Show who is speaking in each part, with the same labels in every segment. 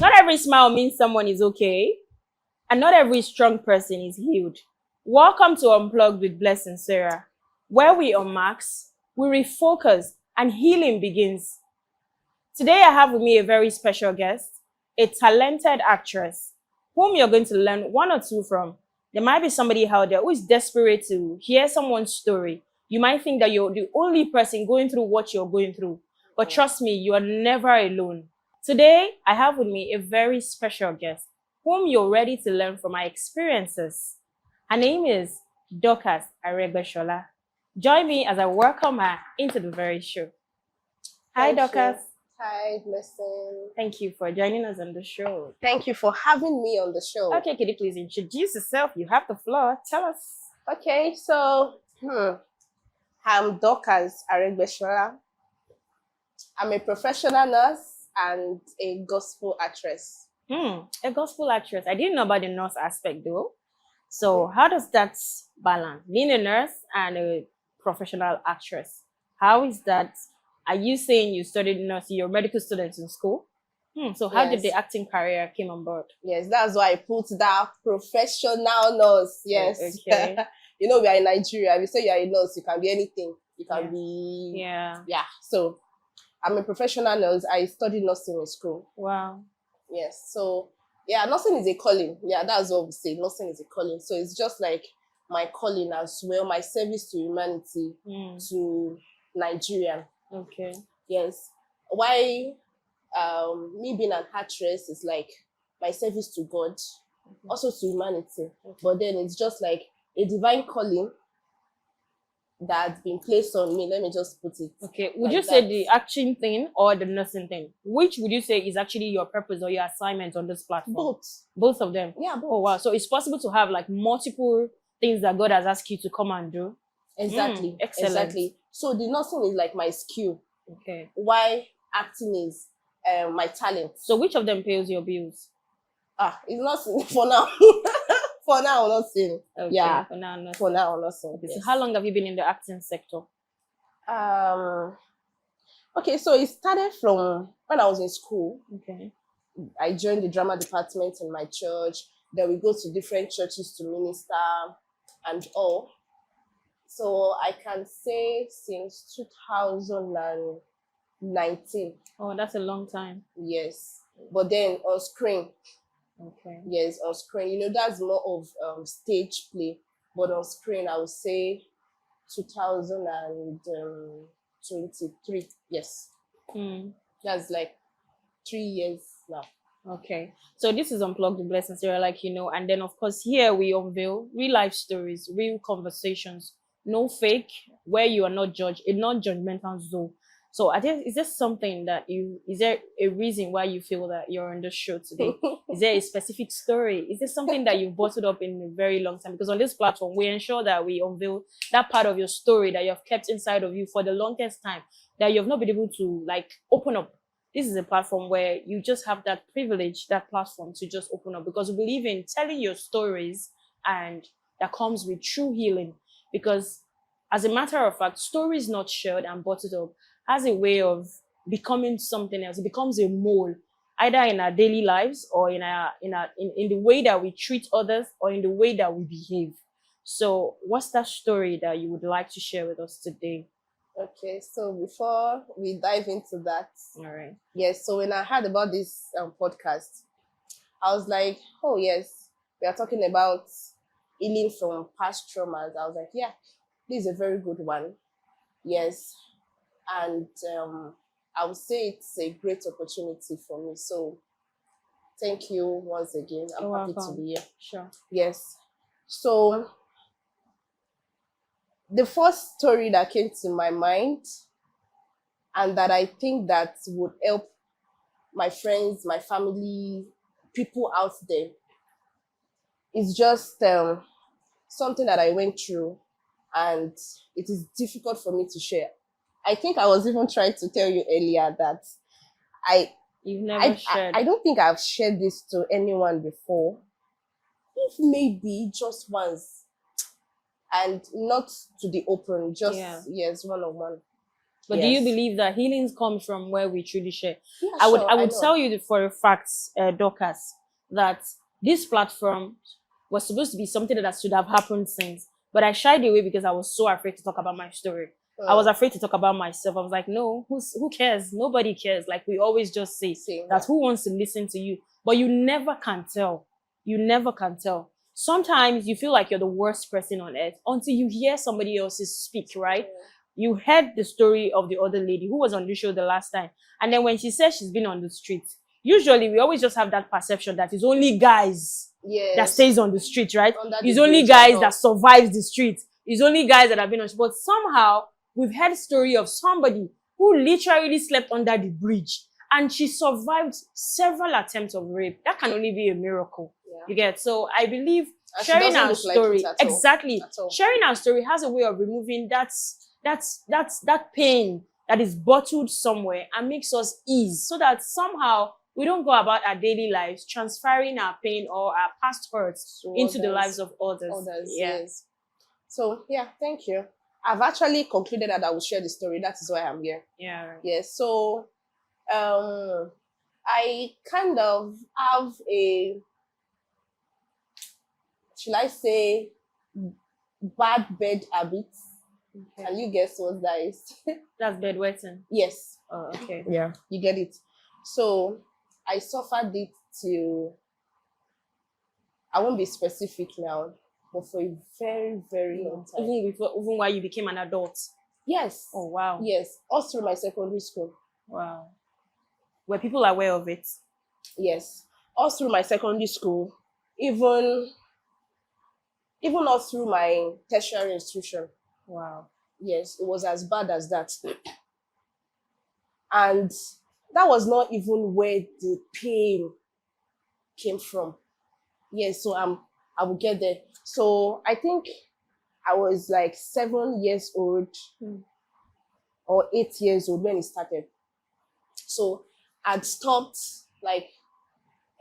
Speaker 1: Not every smile means someone is okay, and not every strong person is healed. Welcome to Unplugged with Bless and Sarah, where we unmask, we refocus, and healing begins. Today, I have with me a very special guest, a talented actress, whom you're going to learn one or two from. There might be somebody out there who is desperate to hear someone's story. You might think that you're the only person going through what you're going through, but trust me, you are never alone. Today, I have with me a very special guest, whom you're ready to learn from my experiences. Her name is Doasah Aregbeshola. Join me as I welcome her into the very show. Hi, Doasah.
Speaker 2: Hi, Blessing.
Speaker 1: Thank you for joining us on the show.
Speaker 2: Thank you for having me on the show.
Speaker 1: Okay, could you please introduce yourself? You have the floor. Tell us.
Speaker 2: Okay, so I'm Doasah Aregbeshola. I'm a professional nurse and a gospel actress.
Speaker 1: A gospel actress. I didn't know about the nurse aspect though. So how does that balance? Being a nurse and a professional actress. How is that? Are you saying you studied nursing, you're a medical student in school? So how did the acting career came on board?
Speaker 2: Yes, that's why I put that professional nurse. Yes.
Speaker 1: Okay.
Speaker 2: You know, we are in Nigeria. If you say you are a nurse, you can be anything. You can be...
Speaker 1: Yeah.
Speaker 2: So I'm a professional nurse. I studied nursing in school.
Speaker 1: Wow.
Speaker 2: Yes. So yeah, nursing is a calling. Yeah, that's what we say. Nursing is a calling. So it's just like my calling as well, my service to humanity, to Nigeria.
Speaker 1: Okay.
Speaker 2: Yes. Why me being an actress is like my service to God, also to humanity. But then it's just like a divine calling that's been placed on me. Let me just put it.
Speaker 1: Okay. Would you say the acting thing or the nursing thing? Which would you say is actually your purpose or your assignment on this platform?
Speaker 2: Both.
Speaker 1: Both of them?
Speaker 2: Yeah, both.
Speaker 1: Oh, wow. So it's possible to have like multiple things that God has asked you to come and do?
Speaker 2: Exactly.
Speaker 1: Excellent.
Speaker 2: Exactly. So the nursing is like my skill.
Speaker 1: Okay.
Speaker 2: Why acting is my talent.
Speaker 1: So which of them pays your bills?
Speaker 2: It's not for now. For now, I'm not saying.
Speaker 1: Okay,
Speaker 2: yeah.
Speaker 1: For now, not.
Speaker 2: For now, I'm not saying.
Speaker 1: Okay,
Speaker 2: Yes.
Speaker 1: So how long have you been in the acting sector?
Speaker 2: Okay, so it started from when I was in school.
Speaker 1: Okay.
Speaker 2: I joined the drama department in my church. Then we go to different churches to minister and all. So I can say since 2019.
Speaker 1: Oh, that's a long time.
Speaker 2: Yes. But then on screen.
Speaker 1: Okay.
Speaker 2: Yes, on screen. You know, that's more of stage play. But on screen, I would say 2023. Yes. That's like 3 years now.
Speaker 1: Okay. So this is Unplugged with Blessing Sarah, like you know, and then of course here we unveil real life stories, real conversations, no fake, where you are not judged, a non-judgmental zone. So I think, is there something that is there a reason why you feel that you're on this show today? Is there a specific story? Is there something that you've bottled up in a very long time? Because on this platform, we ensure that we unveil that part of your story that you have kept inside of you for the longest time, that you've not been able to like open up. This is a platform where you just have that privilege, that platform to just open up, because we believe in telling your stories, and that comes with true healing. Because as a matter of fact, stories not shared and bottled up has a way of becoming something else. It becomes a mole, either in our daily lives or in the way that we treat others or in the way that we behave. So what's that story that you would like to share with us today?
Speaker 2: Okay, so before we dive into that,
Speaker 1: all right.
Speaker 2: Yes, so when I heard about this podcast, I was like, oh yes, we are talking about healing from past traumas. I was like, yeah, this is a very good one. Yes, and I would say it's a great opportunity for me. So thank you once again. I'm happy to be here.
Speaker 1: Sure.
Speaker 2: Yes. So the first story that came to my mind, and that I think that would help my friends, my family, people out there, is just something that I went through, and it is difficult for me to share. I think I was even trying to tell you earlier that
Speaker 1: You've never shared.
Speaker 2: I don't think I've shared this to anyone before. If maybe just once, and not to the open, just yes, one-on-one.
Speaker 1: But do you
Speaker 2: Yes.
Speaker 1: believe that healings come from where we truly share?
Speaker 2: Yeah,
Speaker 1: I would
Speaker 2: sure,
Speaker 1: I
Speaker 2: I
Speaker 1: would
Speaker 2: know.
Speaker 1: tell you for a fact, Dorcas, that this platform was supposed to be something that should have happened since. But I shied away because I was so afraid to talk about my story. I was afraid to talk about myself. I was like, no, who cares? Nobody cares. Like we always just say
Speaker 2: Same,
Speaker 1: that
Speaker 2: yeah.
Speaker 1: who wants to listen to you? But you never can tell. You never can tell. Sometimes you feel like you're the worst person on earth until you hear somebody else's speak, right? You heard the story of the other lady who was on the show the last time. And then when she says she's been on the street, usually we always just have that perception that it's only guys that
Speaker 2: Yes.
Speaker 1: stays on the street, right?
Speaker 2: Under the
Speaker 1: It's only
Speaker 2: bridge
Speaker 1: guys
Speaker 2: and all.
Speaker 1: that survives the street. It's only guys that have been on. But somehow we've heard a story of somebody who literally slept under the bridge and she survived several attempts of rape. That can only be a miracle.
Speaker 2: Yeah.
Speaker 1: You get? So I believe
Speaker 2: And she
Speaker 1: sharing
Speaker 2: doesn't
Speaker 1: our
Speaker 2: look like
Speaker 1: story,
Speaker 2: it at all.
Speaker 1: exactly,
Speaker 2: At all.
Speaker 1: sharing our story has a way of removing that pain that is bottled somewhere and makes us ease, so that somehow we don't go about our daily lives transferring our pain or our past hurts
Speaker 2: To
Speaker 1: into the
Speaker 2: others.
Speaker 1: lives of others.
Speaker 2: Yes. So yeah, thank you. I've actually concluded that I will share the story. That is why I'm here.
Speaker 1: Yeah. Right.
Speaker 2: Yes. So I kind of have a, should I say, bad bed habits.
Speaker 1: Okay.
Speaker 2: Can you guess what that is?
Speaker 1: That's bedwetting.
Speaker 2: Yes.
Speaker 1: Oh, okay.
Speaker 2: Yeah, you get it. So I suffered it till, I won't be specific now, but for a very, very long time.
Speaker 1: Even while you became an adult.
Speaker 2: Yes.
Speaker 1: Oh wow.
Speaker 2: Yes. All through my secondary school.
Speaker 1: Wow. Were people aware of it?
Speaker 2: Yes. All through my secondary school, even all through my tertiary institution.
Speaker 1: Wow.
Speaker 2: Yes, it was as bad as that. And that was not even where the pain came from. Yes, so I will get there. So I think I was like 7 years old or 8 years old when it started. So I'd stopped like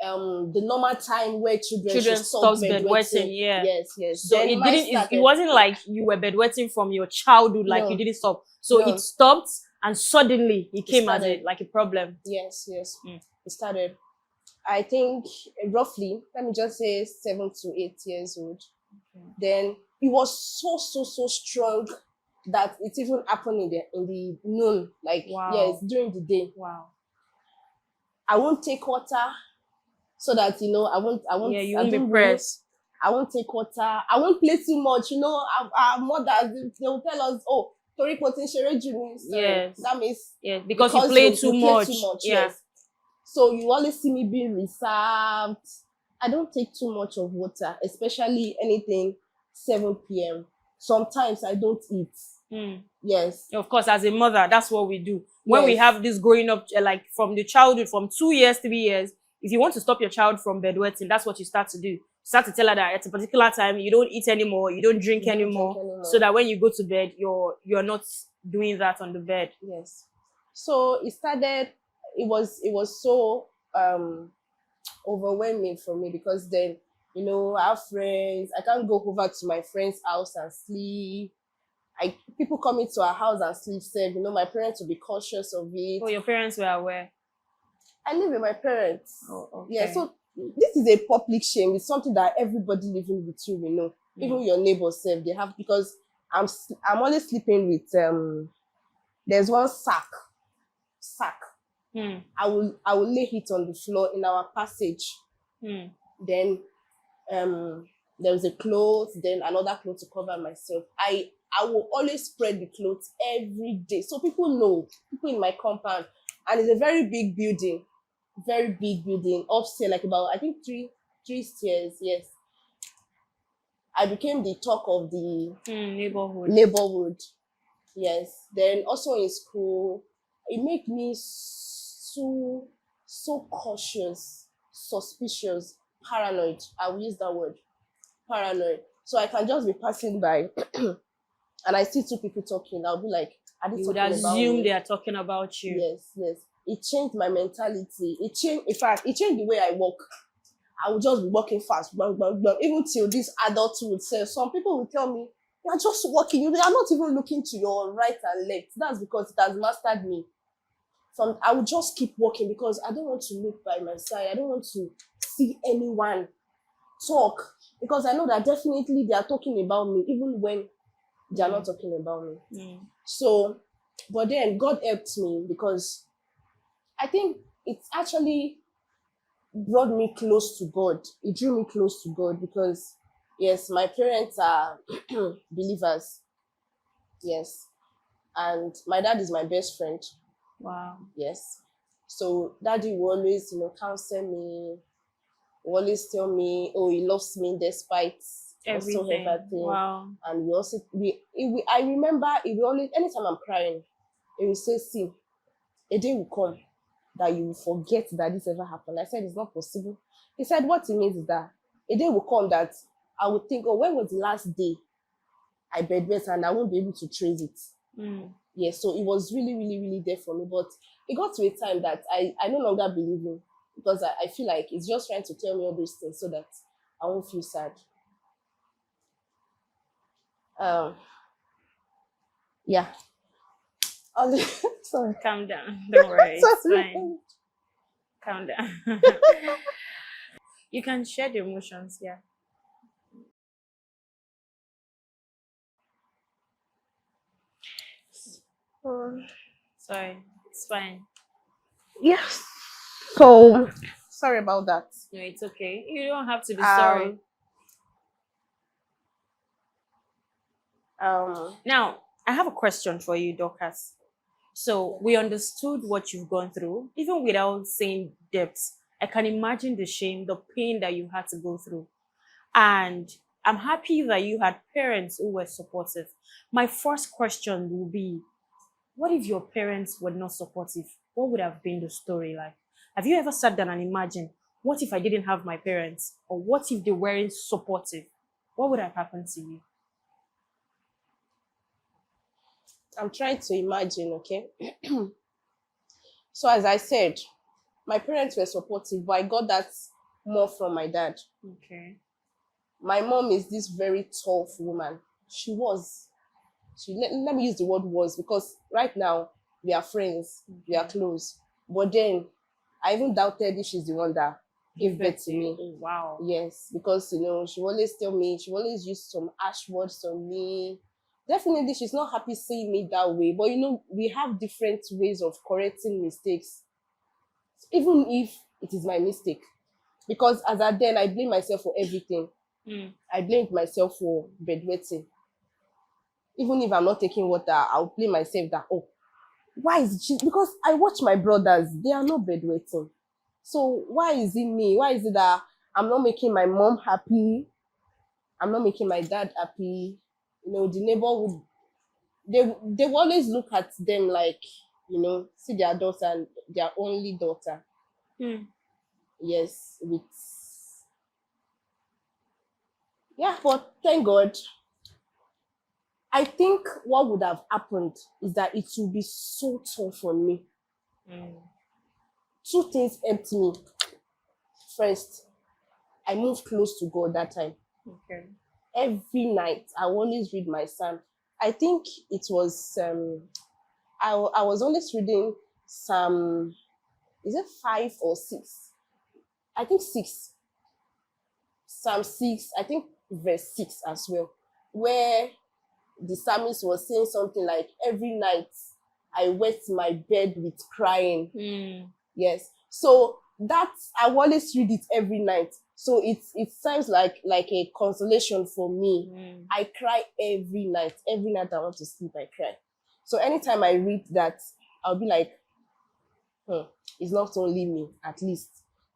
Speaker 2: the normal time where children should stop
Speaker 1: stops bedwetting. Yeah.
Speaker 2: Yes.
Speaker 1: So
Speaker 2: Then
Speaker 1: it
Speaker 2: mine
Speaker 1: didn't. It
Speaker 2: started.
Speaker 1: wasn't like you were bedwetting from your childhood, like
Speaker 2: No.
Speaker 1: you didn't stop. So
Speaker 2: No.
Speaker 1: it stopped, and suddenly it came as
Speaker 2: started.
Speaker 1: like a problem.
Speaker 2: Yes. It started. I think roughly, let me just say 7 to 8 years old.
Speaker 1: Okay.
Speaker 2: Then it was so strong that it even happened in the noon, like
Speaker 1: Wow.
Speaker 2: yes, during the day.
Speaker 1: Wow.
Speaker 2: I won't take water so that I won't.
Speaker 1: Yeah, you
Speaker 2: I
Speaker 1: won't be
Speaker 2: don't
Speaker 1: pressed.
Speaker 2: I won't take water. I won't play too much. Our mothers, they will tell us, oh, Tori potential juniors.
Speaker 1: Yes.
Speaker 2: That means
Speaker 1: because you play too much. Yeah.
Speaker 2: Yes. So you always see me being reserved. I don't take too much of water, especially anything 7 p.m. Sometimes I don't eat. Yes.
Speaker 1: Of course, as a mother, that's what we do. When we
Speaker 2: Yes.
Speaker 1: have this growing up, like from the childhood, from 2 years, 3 years, if you want to stop your child from bedwetting, that's what you start to do. You start to tell her that at a particular time, you don't eat anymore, you don't drink anymore, so that when you go to bed, you're not doing that on the bed.
Speaker 2: Yes. So it started, it was so overwhelming for me, because then, I have friends. I can't go over to my friend's house and sleep. People come into our house and sleep safe. My parents will be cautious of it.
Speaker 1: Oh, your parents were aware?
Speaker 2: I live with my parents.
Speaker 1: Oh, okay.
Speaker 2: Yeah, so this is a public shame. It's something that everybody living with you will know. Even your neighbors self, they have, because I'm always sleeping with there's one sack. I will lay it on the floor in our passage. Then there was a cloth, then another cloth to cover myself. I will always spread the clothes every day, so people know, people in my compound. And it's a very big building upstairs, like about, I think, three stairs. Yes, I became the talk of the neighborhood. Yes. Then also in school, it made me so cautious, suspicious, paranoid. I will use that word, paranoid. So I can just be passing by and I see two people talking. I'll be like, are they
Speaker 1: You would
Speaker 2: talking about
Speaker 1: assume
Speaker 2: me?
Speaker 1: they are talking about you.
Speaker 2: Yes. It changed my mentality. In fact, it changed the way I walk. I would just be walking fast, bang, bang, bang, even till this adulthood. So some people will tell me, You're just walking. You are not even looking to your right and left. That's because it has mastered me. I will just keep walking because I don't want to look by my side. I don't want to see anyone talk because I know that definitely they are talking about me, even when they are not talking about me. So, but then God helped me because I think it actually brought me close to God. It drew me close to God because, yes, my parents are believers. Yes. And my dad is my best friend.
Speaker 1: Wow.
Speaker 2: Yes. So daddy will always, counsel me, will always tell me, oh, he loves me despite
Speaker 1: Everything.
Speaker 2: everything.
Speaker 1: Wow.
Speaker 2: And I remember he will always, anytime I'm crying, he will say, see, a day will come that you will forget that this ever happened. I said, it's not possible. He said, what he means is that a day will come that I would think, oh, when was the last day I bedwet and I won't be able to trace it. Yeah, so it was really, really, really there for me. But it got to a time that I no longer believe him because I feel like it's just trying to tell me all those things so that I won't feel sad. Yeah. Sorry.
Speaker 1: Calm down. Don't worry. It's fine. Calm down. You can share the emotions, yeah. Sorry. It's fine.
Speaker 2: Yes. So sorry about that.
Speaker 1: No, it's okay. You don't have to be sorry. Now, I have a question for you, Dorcas. So we understood what you've gone through, even without saying depths. I can imagine the shame, the pain that you had to go through. And I'm happy that you had parents who were supportive. My first question will be, what if your parents were not supportive? What would have been the story like? Have you ever sat down and imagined, what if I didn't have my parents? Or what if they weren't supportive? What would have happened to you?
Speaker 2: I'm trying to imagine, okay? So as I said, my parents were supportive, but I got that more from my dad.
Speaker 1: Okay.
Speaker 2: My mom is this very tough woman. She let me use the word was because right now we are friends, we are close. But then I even doubted if she's the one that gave birth to me.
Speaker 1: Oh, wow.
Speaker 2: Yes, because she always tell me, she always use some harsh words on me. Definitely she's not happy seeing me that way. But we have different ways of correcting mistakes, even if it is my mistake. Because as at then I blame myself for everything. I blamed myself for bedwetting. Even if I'm not taking water, I'll blame myself that, oh, why is she? Because I watch my brothers, they are not bedwetting. So why is it me? Why is it that I'm not making my mom happy? I'm not making my dad happy. The neighborhood, they will always look at them like, see their daughter and their only daughter. Yes, but thank God. I think what would have happened is that it would be so tough on me. Two things helped me. First, I moved close to God that time.
Speaker 1: Okay.
Speaker 2: Every night, I always read my psalm. I think it was, I was always reading Psalm, is it 5 or 6? I think 6. Psalm 6, I think verse 6 as well, where the psalmist was saying something like, every night I wet my bed with crying. Yes. So I always read it every night. So it sounds like a consolation for me. I cry every night. Every night I want to sleep, I cry. So anytime I read that, I'll be like, it's not only me, at least.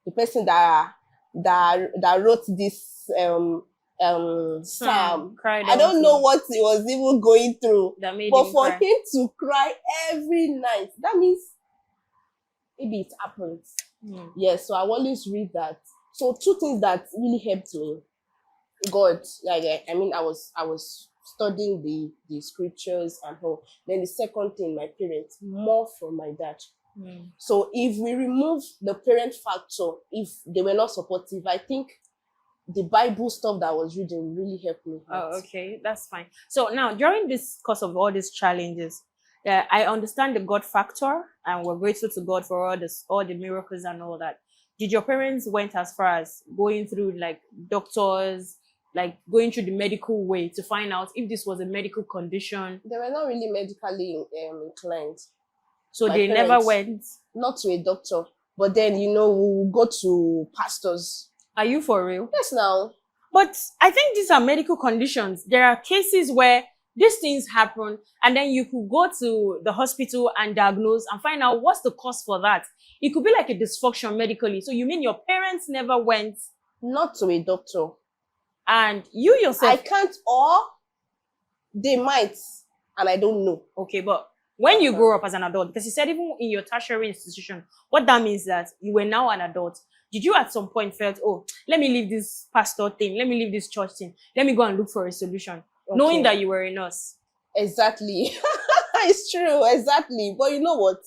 Speaker 2: The person that wrote this psalm, I don't know what he was even going through. But for him to cry every night, that means maybe it happens. Yes, so I always read that. So two things that really helped me. God, I was studying the scriptures and all. Then the second thing, my parents, more from my dad. So if we remove the parent factor, if they were not supportive, I think the Bible stuff that I was reading really helped me out.
Speaker 1: Oh, okay, that's fine. So now, during this course of all these challenges, I understand the God factor, and we're grateful to God for all the miracles and all that. Did your parents went as far as going through like doctors, like going through the medical way to find out if this was a medical condition?
Speaker 2: They were not really medically inclined.
Speaker 1: So
Speaker 2: My
Speaker 1: they never
Speaker 2: parents,
Speaker 1: went.
Speaker 2: not to a doctor, but then we will go to pastors.
Speaker 1: Are you for real?
Speaker 2: Yes, now.
Speaker 1: But I think these are medical conditions. There are cases where these things happen, and then you could go to the hospital and diagnose and find out what's the cause for that. It could be like a dysfunction medically. So you mean your parents never went?
Speaker 2: Not to a doctor.
Speaker 1: And you yourself?
Speaker 2: I can't, or they might, and I don't know.
Speaker 1: Okay, but when you grow up as an adult, because you said even in your tertiary institution, what that means that you were now an adult. Did you at some point felt, oh, let me leave this pastor thing, let me leave this church thing, let me go and look for a solution, knowing that you were a nurse?
Speaker 2: Exactly. It's true, exactly. But you know what?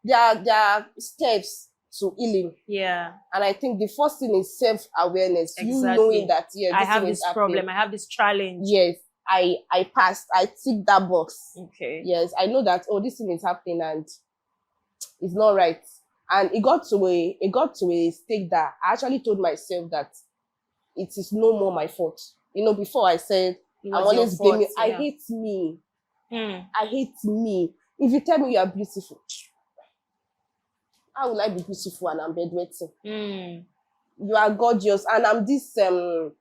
Speaker 2: There are steps to healing.
Speaker 1: Yeah.
Speaker 2: And I think the first thing is self-awareness.
Speaker 1: Exactly.
Speaker 2: You knowing that,
Speaker 1: I have this problem, I have this challenge.
Speaker 2: Yes, I passed, I ticked that box.
Speaker 1: Okay.
Speaker 2: Yes, I know that, oh, this thing is happening and it's not right. And it got to a stage that I actually told myself that it is no more my fault. Before I said, I'm always blaming, I hate me. I hate me. If you tell me you are beautiful, how will I be beautiful and I'm bedwetting? You are gorgeous, and I'm this, to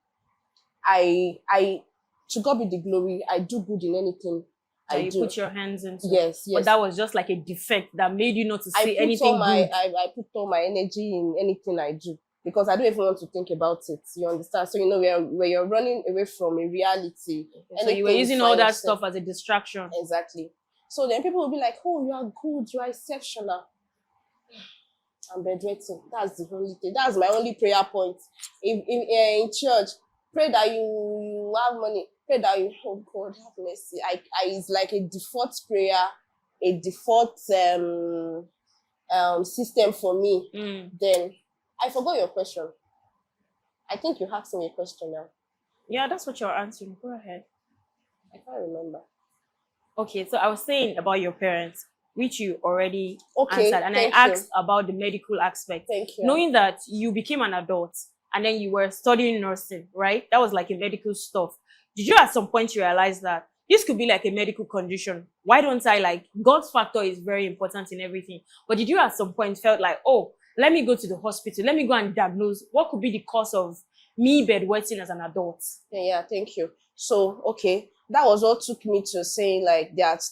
Speaker 2: God be the glory, I do good in anything I do.
Speaker 1: Put your hands into.
Speaker 2: Yes.
Speaker 1: But that was just like a defect that made you not to see anything good.
Speaker 2: I put all my energy in anything I do because I don't even want to think about it. You understand? So, where you're running away from a reality.
Speaker 1: So you were using all that stuff as a distraction.
Speaker 2: Exactly. So then people will be like, oh, you are good, you are exceptional. I'm bedwetting. That's the only thing. That's my only prayer point. In church, pray that you have money. Pray that you, oh God, have mercy. It's like a default prayer, a default system for me. Then I forgot your question. I think you asked me a question now.
Speaker 1: Yeah, that's what you're answering. Go ahead.
Speaker 2: I can't remember.
Speaker 1: Okay, so I was saying about your parents, which you already answered, and I asked about the medical aspect.
Speaker 2: Thank you.
Speaker 1: Knowing that you became an adult and then you were studying nursing, right? That was like a medical stuff. Did you at some point realize that this could be like a medical condition? Why don't I, like, God's factor is very important in everything. But did you at some point felt like, oh, let me go to the hospital, let me go and diagnose what could be the cause of me bedwetting as an adult?
Speaker 2: Yeah, thank you. So, okay, that was what took me to saying like that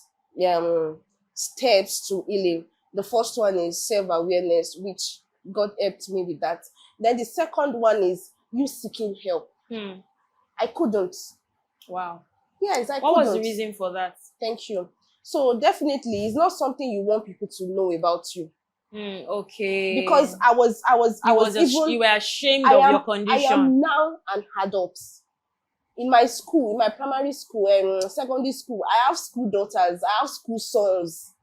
Speaker 2: steps to healing. The first one is self-awareness, which God helped me with that. Then the second one is you seeking help. I couldn't.
Speaker 1: Wow.
Speaker 2: Yes, I couldn't.
Speaker 1: What was the reason for that?
Speaker 2: Thank you. So definitely, it's not something you want people to know about you.
Speaker 1: Okay.
Speaker 2: Because I was
Speaker 1: you were ashamed of your condition.
Speaker 2: I am now an adult. In my school, in my primary school and secondary school, I have school daughters, I have school sons.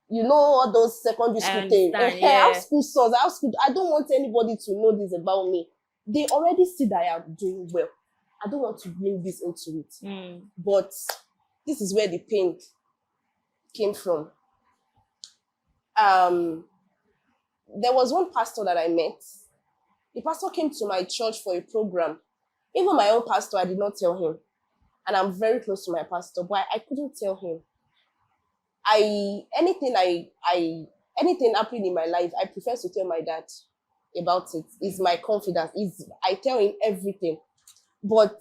Speaker 2: You know all those secondary school things.
Speaker 1: Yeah.
Speaker 2: I have school sons, I don't want anybody to know this about me. They already see that I am doing well. I don't want to bring this into it. But this is where the pain came from. There was one pastor that I met. The pastor came to my church for a program. Even my own pastor, I did not tell him. And I'm very close to my pastor, but I couldn't tell him. Anything happening in my life, I prefer to tell my dad about it. It's my confidence. I tell him everything. But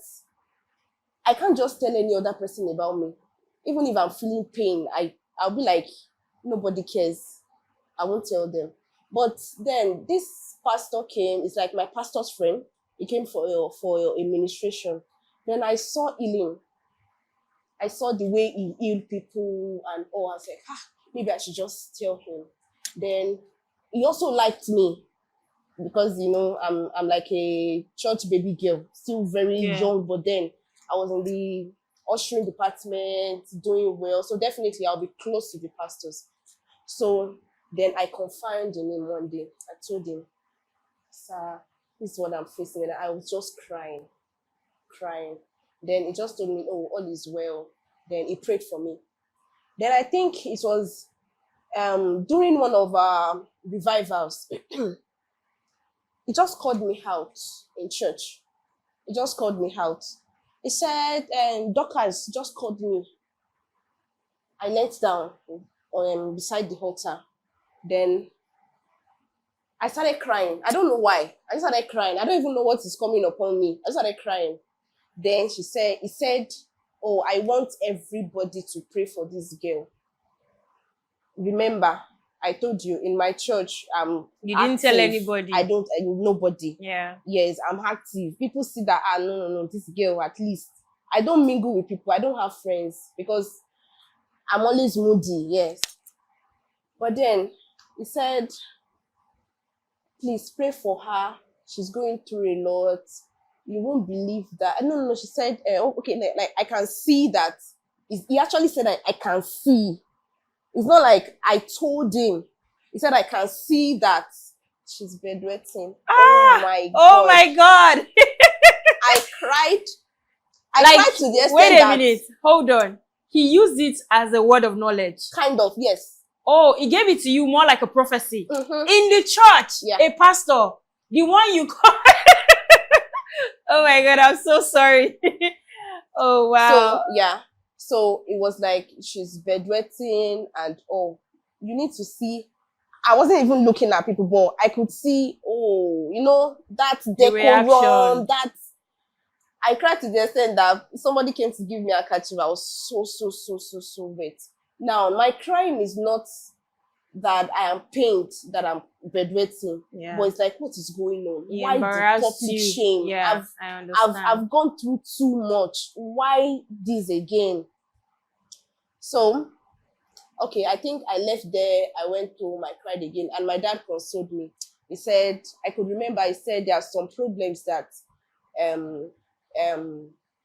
Speaker 2: I can't just tell any other person about me. Even if I'm feeling pain, I'll be like, nobody cares. I won't tell them. But then this pastor came. It's like my pastor's friend. He came for a ministration. Then I saw healing. I saw the way he healed people and all. I was like, maybe I should just tell him. Then he also liked me because, I'm like a church baby girl, still very young. But then I was in the ushering department, doing well. So definitely I'll be close to the pastors. So then I confided in him one day. I told him, sir, this is what I'm facing. And I was just crying. Then he just told me, oh, all is well. Then he prayed for me. Then I think it was during one of our revivals, he just called me out in church. He just called me out. He said, Dockers just called me. I knelt down beside the altar. Then I started crying. I don't know why. I just started crying. I don't even know what is coming upon me. I just started crying. Then he said, oh, I want everybody to pray for this girl. Remember, I told you in my church,
Speaker 1: You didn't tell anybody.
Speaker 2: Nobody.
Speaker 1: Yeah.
Speaker 2: Yes, I'm active. People see that, no, this girl, at least. I don't mingle with people. I don't have friends because I'm always moody, yes. But then he said, please pray for her. She's going through a lot. You won't believe that. No. She said, okay, like I can see that. He actually said, I can see. It's not like I told him. He said, I can see that she's bedwetting.
Speaker 1: Ah,
Speaker 2: oh my God.
Speaker 1: God.
Speaker 2: I cried. I cried to the extent
Speaker 1: wait a minute. Hold on. He used it as a word of knowledge.
Speaker 2: Kind of, yes.
Speaker 1: Oh, he gave it to you more like a prophecy.
Speaker 2: Mm-hmm.
Speaker 1: In the church,
Speaker 2: yeah.
Speaker 1: A pastor, the one you call. Oh my God, I'm so sorry. Oh, wow.
Speaker 2: So, yeah. So it was like she's bedwetting and you need to see. I wasn't even looking at people, but I could see, that decorum, that I cried to the extent that somebody came to give me a kerchief. I was so wet. Now, my crying is not that I am pained that I'm bedwetting, but it's like, what is going on? Why the public shame?
Speaker 1: Yeah, I understand.
Speaker 2: I've gone through too much. Why this again? So, okay, I think I left there. I went home. I cried again, and my dad consoled me. He said, I could remember. He said there are some problems that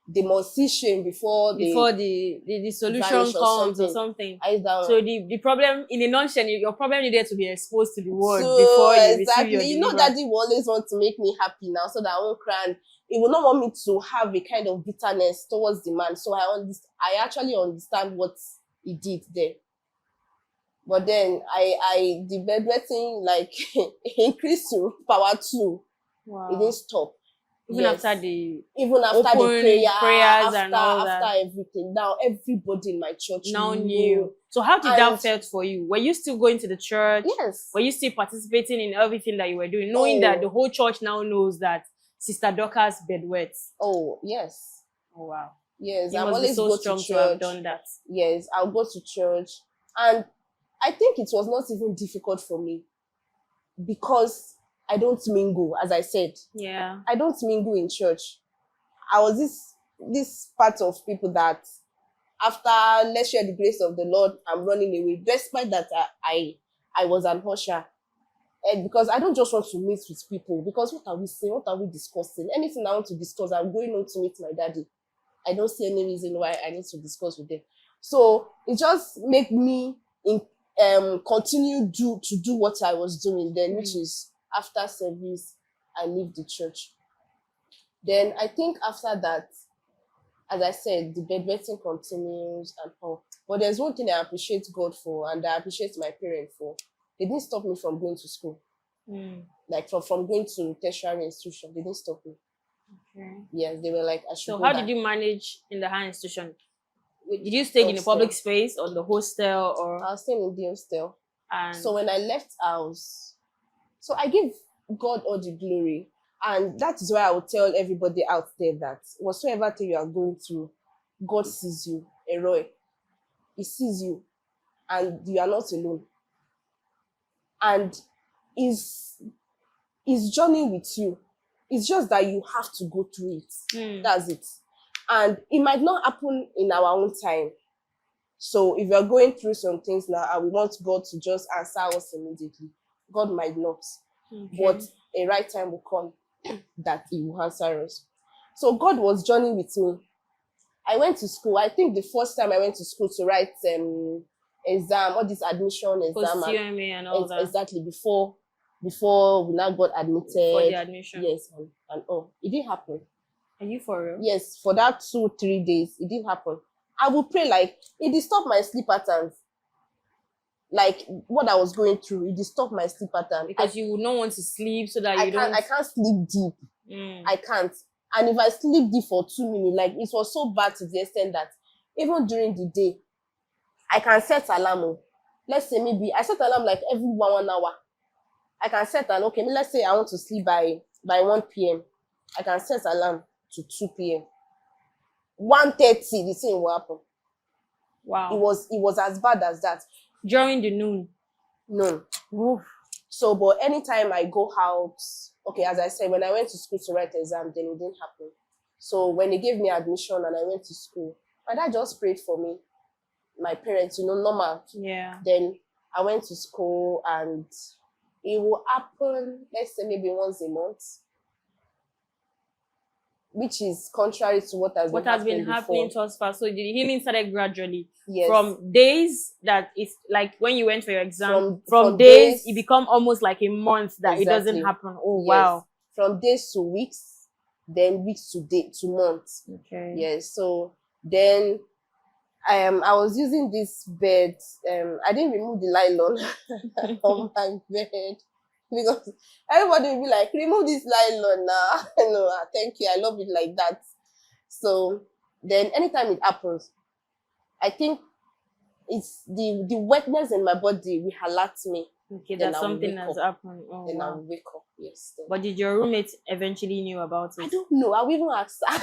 Speaker 2: they must see shame before
Speaker 1: the solution comes or something. So the problem, in a nutshell, your problem needed to be exposed to the world before you receive your deliverance.
Speaker 2: Daddy will always want to make me happy now so that I won't cry. And he will not want me to have a kind of bitterness towards the man. So I actually understand what he did there. But then the bedwetting like increased to power 2.
Speaker 1: Wow.
Speaker 2: It didn't stop.
Speaker 1: Even after the
Speaker 2: prayers
Speaker 1: and all that.
Speaker 2: After everything. Now everybody in my church
Speaker 1: now knew. So how did that felt for you? Were you still going to the church?
Speaker 2: Yes.
Speaker 1: Were you still participating in everything that you were doing, knowing that the whole church now knows that Sister Doasah's bedwets?
Speaker 2: Oh, yes.
Speaker 1: Oh, wow.
Speaker 2: Yes,
Speaker 1: you
Speaker 2: I'm
Speaker 1: must
Speaker 2: always
Speaker 1: be so
Speaker 2: go
Speaker 1: strong
Speaker 2: to church.
Speaker 1: to have done that.
Speaker 2: Yes, I'll go to church. And I think it was not even difficult for me because I don't mingle, as I said.
Speaker 1: Yeah.
Speaker 2: I don't mingle in church. I was this part of people that after let's share the grace of the Lord, I'm running away. Despite that, I was an usher. And because I don't just want to meet with people, because what are we saying? What are we discussing? Anything I want to discuss, I'm going on to meet my daddy. I don't see any reason why I need to discuss with them. So it just made me continue to do what I was doing then, which is after service, I leave the church. Then I think after that, as I said, the bedwetting continues and all. But there's one thing I appreciate God for, and I appreciate my parents for. They didn't stop me from going to school. Like from going to tertiary institution, they didn't stop me.
Speaker 1: Okay.
Speaker 2: Yes, they were like, I should
Speaker 1: So
Speaker 2: go
Speaker 1: how
Speaker 2: back.
Speaker 1: did you manage in the higher institution? Did you stay in a public space or the hostel or?
Speaker 2: I was staying in the hostel.
Speaker 1: And
Speaker 2: so when I left house, so I give God all the glory. And that is why I will tell everybody out there that whatsoever thing you are going through, God sees you, Eroi. He sees you, and you are not alone. And is journeying with you. It's just that you have to go through it. That's it. And it might not happen in our own time. So if you're going through some things now and we want God to just answer us immediately, God might not. Okay. But a right time will come that he will answer us. So God was journeying with me. I went to school. I think the first time I went to school to write exam, all this admission exam.
Speaker 1: Post-UMA and all that.
Speaker 2: Exactly, before before we now got admitted.
Speaker 1: For the admission.
Speaker 2: Yes, and it didn't happen.
Speaker 1: Are you for real?
Speaker 2: Yes, for that 2-3 days, it didn't happen. I would pray, like, it disturbed my sleep patterns. Like, what I was going through, it disturbed my sleep pattern.
Speaker 1: Because you would not want to sleep so that you don't...
Speaker 2: I can't sleep deep. I can't. And if I sleep deep for 2 minutes, like, it was so bad to the extent that even during the day, I can set alarm. Let's say maybe I set alarm like every 1 hour. I can set an let's say I want to sleep by 1 p.m. I can set alarm to 2 p.m. 1:30, the thing will happen.
Speaker 1: Wow.
Speaker 2: It was as bad as that.
Speaker 1: During the noon.
Speaker 2: No.
Speaker 1: Oof.
Speaker 2: So, but anytime I go out, as I said, when I went to school to write exam, then it didn't happen. So when they gave me admission and I went to school, my dad just prayed for me. My parents, normal.
Speaker 1: Yeah.
Speaker 2: Then I went to school and it will happen, let's say maybe once a month, which is contrary to what has been happening
Speaker 1: to us fast. So the healing started gradually.
Speaker 2: Yes.
Speaker 1: From days that it's like when you went for your exam, from days it become almost like a month that It doesn't happen. Oh, yes. Wow.
Speaker 2: From days to weeks, then weeks to months.
Speaker 1: Okay.
Speaker 2: Yes. So then I was using this bed. I didn't remove the nylon from my bed because everybody will be like, remove this nylon now. No, thank you. I love it like that. So then anytime it happens, I think it's the wetness in my body will alert me.
Speaker 1: Okay, that something has happened. Oh,
Speaker 2: then
Speaker 1: wow.
Speaker 2: I'll wake up. Yes. Then.
Speaker 1: But did your roommate eventually knew about it?
Speaker 2: I don't know. I will even ask her.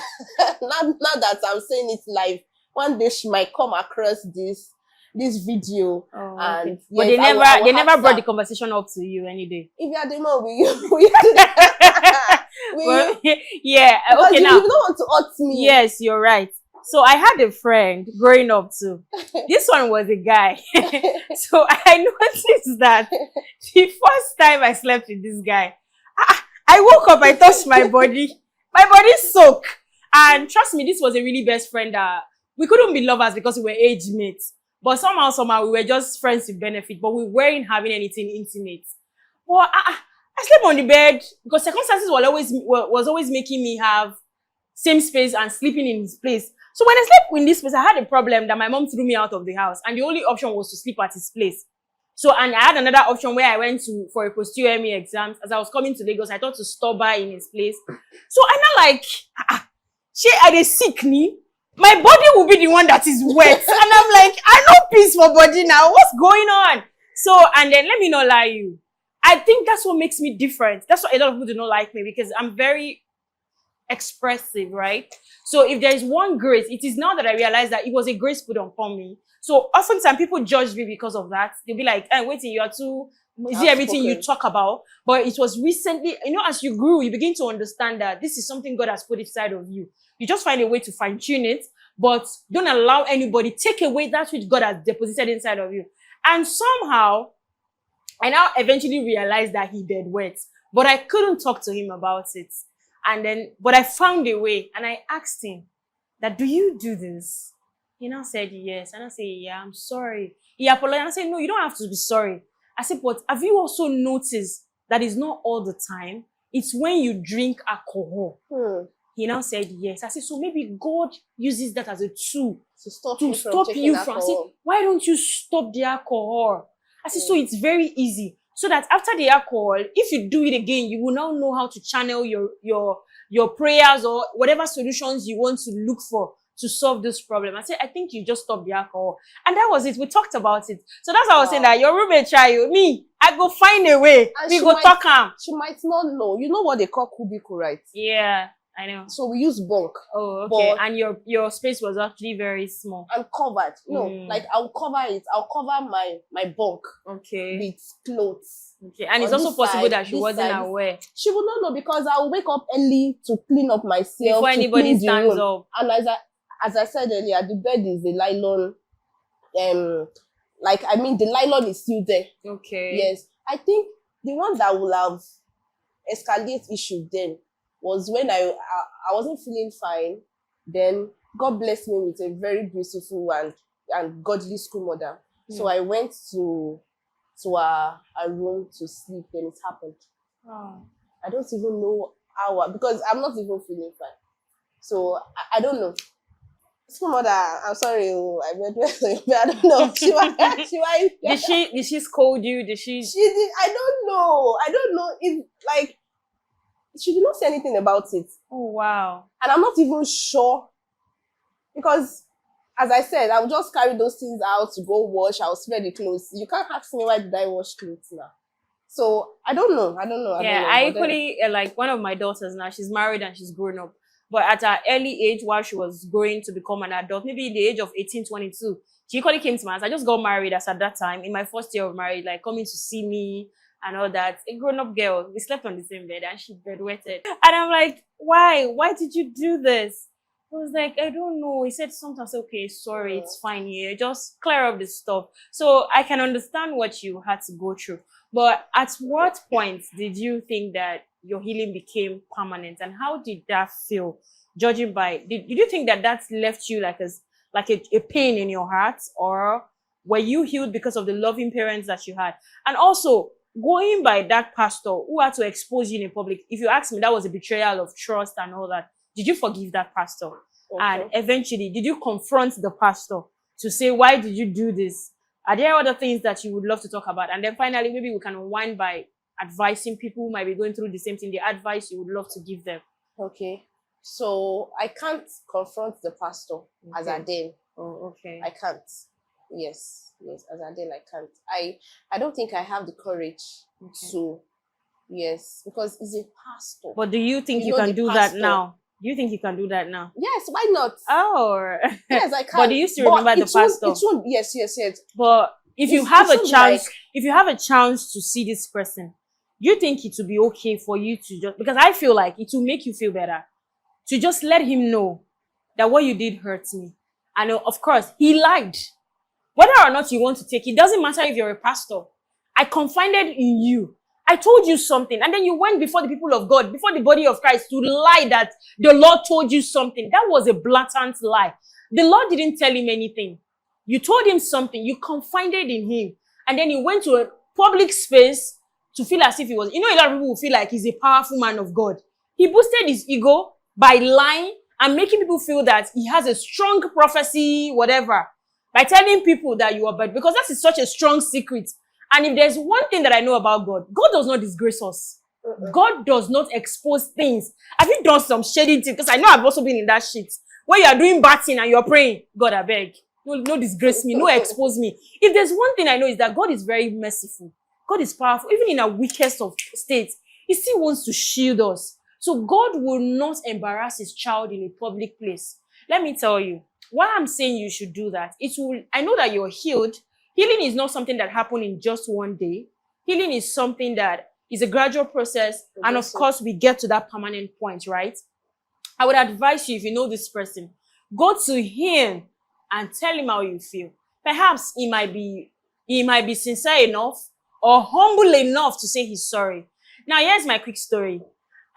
Speaker 2: now that I'm saying it live, one day she might come across this video.
Speaker 1: Oh,
Speaker 2: and
Speaker 1: okay. But they never brought the conversation up to you any day.
Speaker 2: If you are the man,
Speaker 1: yeah. Okay, now
Speaker 2: you don't want to hurt me.
Speaker 1: Yes, you're right. So I had a friend growing up too. This one was a guy. So I noticed that the first time I slept with this guy, I woke up, I touched my body. My body soaked. And trust me, this was a really best friend that we couldn't be lovers because we were age mates. But somehow we were just friends with benefit, but we weren't having anything intimate. Well, I slept on the bed because circumstances was always making me have same space and sleeping in his place. So when I slept in this place, I had a problem that my mom threw me out of the house. And the only option was to sleep at his place. So, and I had another option where I went for a post-UME exams. As I was coming to Lagos, I thought to stop by in his place. So I'm not like, are they sick me? My body will be the one that is wet. And I'm like, I know peace for body now. What's going on? So, and then let me not lie you. I think that's what makes me different. That's why a lot of people do not like me, because I'm very expressive, right? So if there is one grace, it is now that I realize that it was a grace put upon me. So oftentimes people judge me because of that. They'll be like, hey, waiting, you are too, is it everything you talk about? But it was recently, as you grew, you begin to understand that this is something God has put inside of you. You just find a way to fine tune it, but don't allow anybody take away that which God has deposited inside of you. And somehow, I now eventually realized that he did wet, but I couldn't talk to him about it. And then, but I found a way, and I asked him that, do you do this? He now said yes. And I said, yeah, I'm sorry. He apologized. And I said, no, you don't have to be sorry. I said, but have you also noticed that it's not all the time? It's when you drink alcohol. He now said yes. I said, so maybe God uses that as a tool
Speaker 2: to stop
Speaker 1: you from. I said, why don't you stop the alcohol? I said, so it's very easy. So that after the alcohol, if you do it again, you will now know how to channel your prayers or whatever solutions you want to look for to solve this problem. I said, I think you just stop the alcohol. And that was it. We talked about it. So that's why I was saying that your roommate try you. Me, I go find a way. And we go talk am.
Speaker 2: She might not know. You know what they call cubicle, right?
Speaker 1: Yeah, I know.
Speaker 2: So we use bunk.
Speaker 1: Oh, okay. And your space was actually very small.
Speaker 2: And covered. No, like I'll cover it. I'll cover my bunk.
Speaker 1: Okay.
Speaker 2: With clothes.
Speaker 1: Okay. And it's also possible that she wasn't aware.
Speaker 2: She would not know because I'll wake up early to clean up myself.
Speaker 1: Before anybody stands up.
Speaker 2: And as I said earlier, the bed is the nylon. The nylon is still there.
Speaker 1: Okay.
Speaker 2: Yes. I think the one that will have escalate issue then was when I wasn't feeling fine. Then God blessed me with a very beautiful and godly school mother. So I went to to a room to sleep when it happened.
Speaker 1: Oh.
Speaker 2: I don't even know how, because I'm not even feeling fine. So I don't know. So mother, I'm sorry, oh, I read but I don't know.
Speaker 1: Did she scold you? Did she?
Speaker 2: She did. I don't know. I don't know if like she did not say anything about it,
Speaker 1: Oh wow.
Speaker 2: and I'm not even sure because, as I said, I would just carry those things out to go wash. I'll spread the clothes. You can't ask me why did I wash clothes now. So I don't know. I don't know.
Speaker 1: Yeah, I equally like one of my daughters now. She's married and she's grown up. But at her early age, while she was growing to become an adult, maybe in the age of 18, 22, she equally came to my house. I just got married as at that time, in my first year of marriage, like coming to see me and all that. A grown-up girl. We slept on the same bed and she bedwetted. And I'm like, why? Why did you do this? I was like, I don't know. He said something. I said, okay, sorry, it's fine here. Just clear up the stuff. So I can understand what you had to go through. But at what point did you think that your healing became permanent, and how did that feel? Judging by, did you think that that left you like a pain in your heart, or were you healed because of the loving parents that you had? And also, going by that pastor who had to expose you in public, if you ask me, that was a betrayal of trust and all that. Did you forgive that pastor?
Speaker 2: Okay.
Speaker 1: And eventually, did you confront the pastor to say, why did you do this? Are there other things that you would love to talk about? And then finally, maybe we can unwind by advising people who might be going through the same thing, the advice you would love to give them.
Speaker 2: Okay. So I can't confront the pastor as a then.
Speaker 1: Oh, okay.
Speaker 2: I can't. Yes, as a then I can't. I don't think I have the courage to. Yes, because he's a pastor.
Speaker 1: But do you think you can do that now? Do you think you can do that now?
Speaker 2: Yes, why not?
Speaker 1: Oh.
Speaker 2: Yes, I can.
Speaker 1: But do you still remember the pastor?
Speaker 2: Yes.
Speaker 1: But if you have a chance, if you have a chance to see this person, do you think it will be okay for you to just, because I feel like it will make you feel better, to just let him know that what you did hurt me. And of course, he lied. Whether or not you want to take it, doesn't matter if you're a pastor. I confided in you. I told you something, and then you went before the people of God, before the body of Christ, to lie that the Lord told you something. That was a blatant lie. The Lord didn't tell him anything. You told him something. You confided in him, and then he went to a public space to feel as if he was. You know, a lot of people will feel like he's a powerful man of God. He boosted his ego by lying and making people feel that he has a strong prophecy, whatever, by telling people that you are bad, because that is such a strong secret. And if there's one thing that I know about God, God does not disgrace us. God does not expose things. Have you done some shady things? Because I know I've also been in that shit. Where you are doing bad thing and you're praying, God, I beg. No disgrace me. No expose me. If there's one thing I know is that God is very merciful. God is powerful. Even in our weakest of states, he still wants to shield us. So God will not embarrass his child in a public place. Let me tell you, why I'm saying you should do that, I know that you're healed. Healing is not something that happened in just one day. Healing is something that is a gradual process. And of course, we get to that permanent point, right? I would advise you, if you know this person, go to him and tell him how you feel. Perhaps he might be sincere enough or humble enough to say he's sorry. Now, here's my quick story.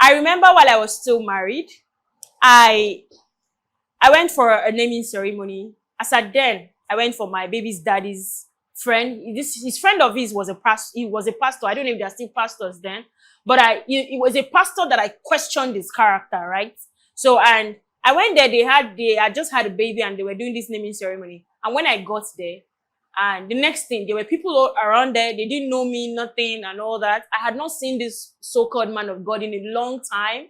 Speaker 1: I remember while I was still married, I went for a naming ceremony. As at then, I went for my baby's daddy's friend. His friend of his was a pastor. He was a pastor. I don't know if they're still pastors then, but it was a pastor that I questioned his character, right? So, and I went there. They had just had a baby and they were doing this naming ceremony. And when I got there, and the next thing, there were people around there. They didn't know me, nothing, and all that. I had not seen this so-called man of God in a long time.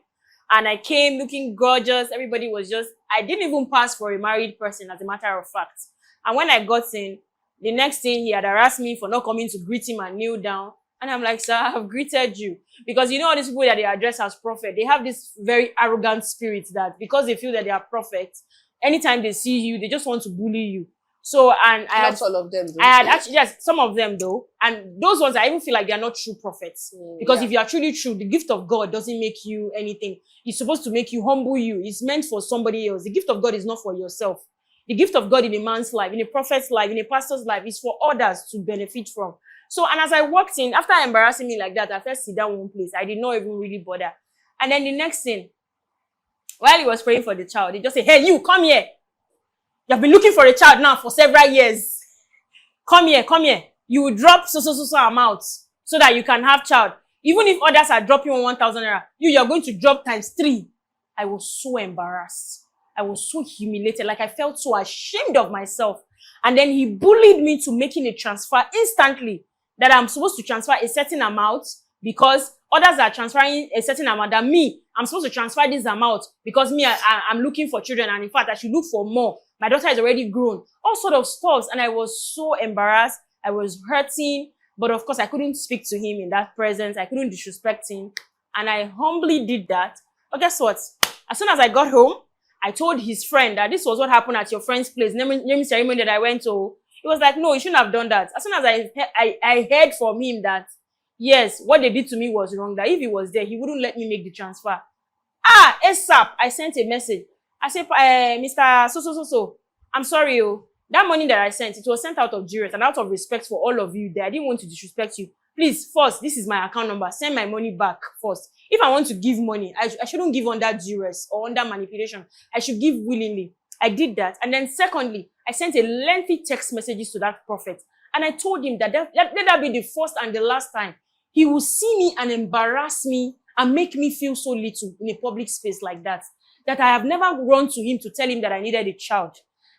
Speaker 1: And I came looking gorgeous. Everybody was I didn't even pass for a married person, as a matter of fact. And when I got in, the next thing, he had harassed me for not coming to greet him and kneel down. And I'm like, sir, I have greeted you. Because you know all these people that they address as prophet, they have this very arrogant spirit that because they feel that they are prophets, anytime they see you, they just want to bully you. So, and
Speaker 2: not all of them, though.
Speaker 1: I had actually, yes, some of them though. And those ones, I even feel like they are not true prophets. Because if you are truly true, the gift of God doesn't make you anything. It's supposed to make you, humble you. It's meant for somebody else. The gift of God is not for yourself. The gift of God in a man's life, in a prophet's life, in a pastor's life is for others to benefit from. So, and as I walked in, after embarrassing me like that, I first sit down one place. I did not even really bother. And then the next thing, while he was praying for the child, he just said, hey, you, come here. You have been looking for a child now for several years. Come here, come here. you will drop so amount so that you can have child. Even if others are dropping 1,000 naira, you're going to drop times 3. I was so embarrassed. I was so humiliated. Like, I felt so ashamed of myself. And then he bullied me to making a transfer instantly, that I'm supposed to transfer a certain amount because others are transferring a certain amount than me. I'm supposed to transfer this amount because me, I'm looking for children, and in fact, I should look for more. My daughter is already grown. All sort of stuff. And I was so embarrassed. I was hurting. But of course, I couldn't speak to him in that presence. I couldn't disrespect him. And I humbly did that. But guess what? As soon as I got home, I told his friend that this was what happened at your friend's place, naming ceremony that I went to. He was like, no, you shouldn't have done that. As soon as I heard from him that, yes, what they did to me was wrong, that if he was there, he wouldn't let me make the transfer. ASAP, I sent a message. I said, Mr. So, I'm sorry, that money that I sent, it was sent out of duress and out of respect for all of you there. I didn't want to disrespect you. Please, first, this is my account number. Send my money back first. If I want to give money, I shouldn't give under duress or under manipulation. I should give willingly. I did that. And then secondly, I sent a lengthy text messages to that prophet. And I told him that let that be the first and the last time he will see me and embarrass me and make me feel so little in a public space like that. That I have never run to him to tell him that I needed a child.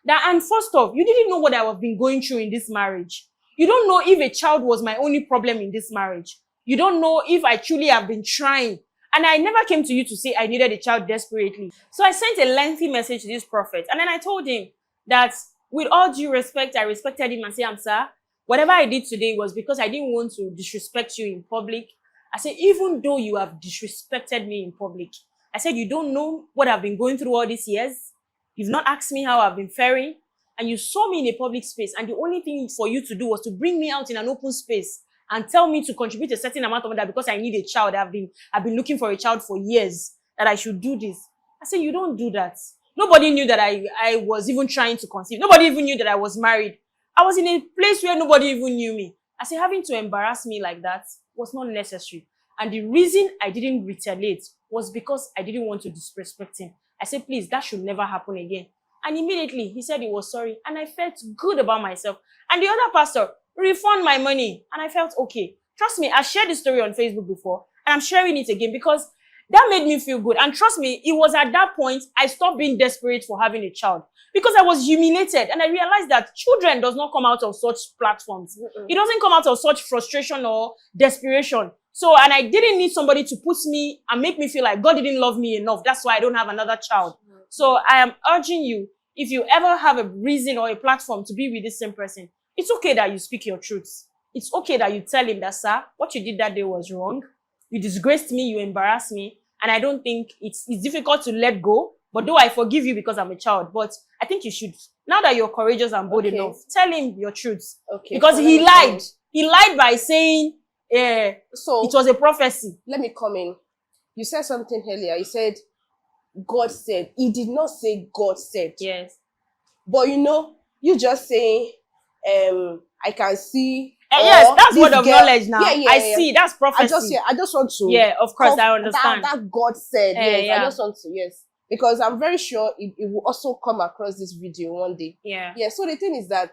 Speaker 1: And first off, you didn't know what I have been going through in this marriage. You don't know if a child was my only problem in this marriage. You don't know if I truly have been trying. And I never came to you to say I needed a child desperately. So I sent a lengthy message to this prophet. And then I told him that with all due respect, I respected him and said, sir, whatever I did today was because I didn't want to disrespect you in public. I said, even though you have disrespected me in public, I said, you don't know what I've been going through all these years. You've not asked me how I've been faring. And you saw me in a public space. And the only thing for you to do was to bring me out in an open space and tell me to contribute a certain amount of that because I need a child. I've been looking for a child for years, that I should do this. I said, you don't do that. Nobody knew that I was even trying to conceive. Nobody even knew that I was married. I was in a place where nobody even knew me. I said, having to embarrass me like that was not necessary. And the reason I didn't retaliate was because I didn't want to disrespect him. I said, please, that should never happen again. And immediately he said he was sorry. And I felt good about myself. And the other pastor refunded my money. And I felt okay. Trust me, I shared this story on Facebook before. And I'm sharing it again because that made me feel good. And trust me, it was at that point I stopped being desperate for having a child. Because I was humiliated. And I realized that children does not come out of such platforms. It doesn't come out of such frustration or desperation. So, and I didn't need somebody to put me and make me feel like God didn't love me enough. That's why I don't have another child. So I am urging you, if you ever have a reason or a platform to be with this same person, it's okay that you speak your truths. It's okay that you tell him that, sir, what you did that day was wrong. You disgraced me, you embarrassed me. And I don't think it's difficult to let go. But though I forgive you because I'm a child, but I think you should, now that you're courageous and bold enough, tell him your truths. Okay. Because he lied. He lied by saying, so it was a prophecy.
Speaker 2: Let me come in. You said something earlier. You said, God said. He did not say God said.
Speaker 1: Yes.
Speaker 2: But you just saying, I can see.
Speaker 1: Yes, that's word of knowledge now. I see. That's prophecy.
Speaker 2: I just want to.
Speaker 1: Yeah, of course, I understand.
Speaker 2: That God said. Yes, I just want to. Yes. Because I'm very sure it will also come across this video one day.
Speaker 1: Yeah.
Speaker 2: Yeah. So the thing is that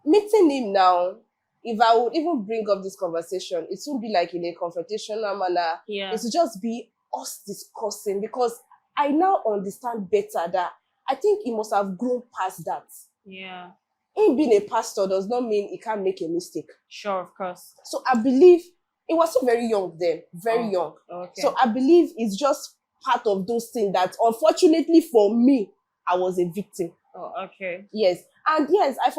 Speaker 2: meeting him now, if I would even bring up this conversation, it won't be like in a confrontational manner.
Speaker 1: Yeah.
Speaker 2: It will just be us discussing, because I now understand better that I think he must have grown past that.
Speaker 1: Yeah.
Speaker 2: Him being a pastor does not mean he can't make a mistake.
Speaker 1: Sure, of course.
Speaker 2: So I believe he was still very young then, very young.
Speaker 1: Okay.
Speaker 2: So I believe it's just part of those things that, unfortunately for me, I was a victim.
Speaker 1: Oh, okay.
Speaker 2: Yes. And yes, I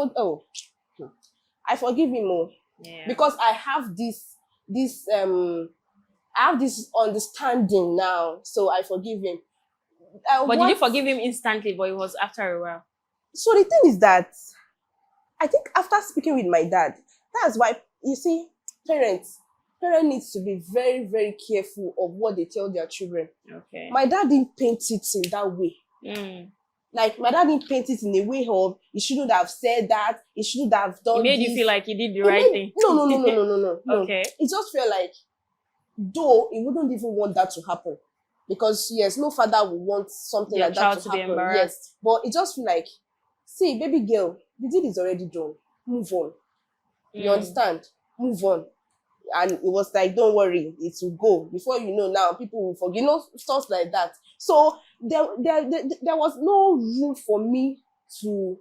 Speaker 2: forgive him more.
Speaker 1: Yeah.
Speaker 2: Because I have this understanding now. So I forgive him.
Speaker 1: But did you forgive him instantly, but it was after a while?
Speaker 2: So the thing is that I think after speaking with my dad, that's why, you see, parents needs to be very, very careful of what they tell their children.
Speaker 1: Okay.
Speaker 2: My dad didn't paint it in that way. Like, my dad didn't paint it in a way of, he shouldn't have said that, he shouldn't have done this.
Speaker 1: It made you feel like he did the right thing.
Speaker 2: No.
Speaker 1: Okay.
Speaker 2: It just felt like, though he wouldn't even want that to happen. Because, yes, no father would want something like that to happen. Yes. But it just feel like, see, baby girl, the deed is already done. Move on. You understand? Move on. And it was like, don't worry, it will go. Before you know, now people will forget, stuff like that. So there was no room for me to